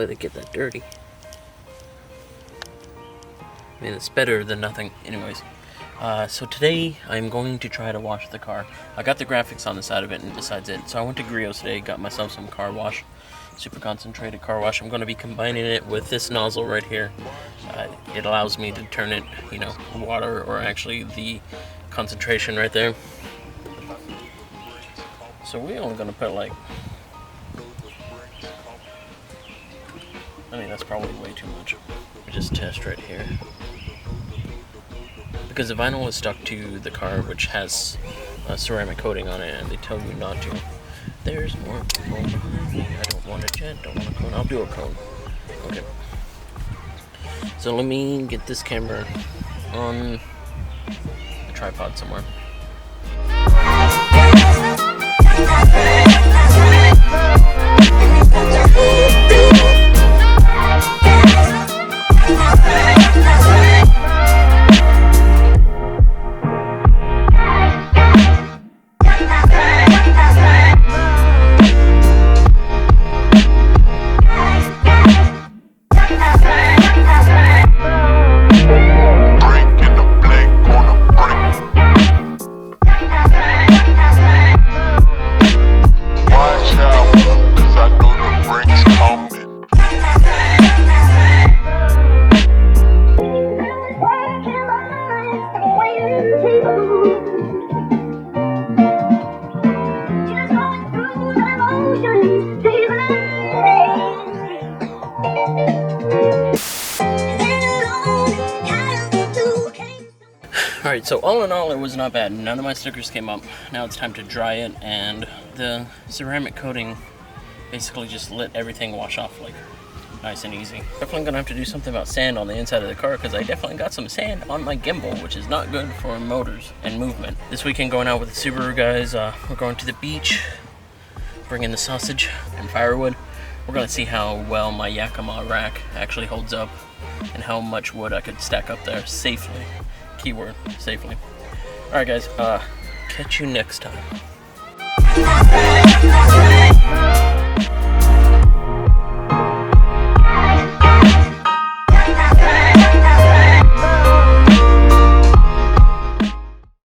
let it get that dirty. I mean, it's better than nothing. Anyways, so today I'm going to try to wash the car. I got the graphics on the side of it and besides it. So I went to Griot's today, got myself some car wash, super concentrated car wash. I'm going to be combining it with this nozzle right here. It allows me to turn it, you know, water or actually the concentration right there. So we're only going to put like, I mean, that's probably way too much. We just test right here. Because the vinyl is stuck to the car, which has a ceramic coating on it, and they tell you not to. There's more cone behind me. I don't want a jet, don't want a cone. I'll do a cone. Okay. So let me get this camera on the tripod somewhere. Alright, so all in all, it was not bad. None of my stickers came up. Now it's time to dry it, and the ceramic coating basically just let everything wash off like nice and easy. Definitely gonna have to do something about sand on the inside of the car because I definitely got some sand on my gimbal, which is not good for motors and movement. This weekend going out with the Subaru guys, we're going to the beach, bringing the sausage and firewood. We're gonna see how well my Yakima rack actually holds up and how much wood I could stack up there safely. Keyword, safely. Alright guys, catch you next time.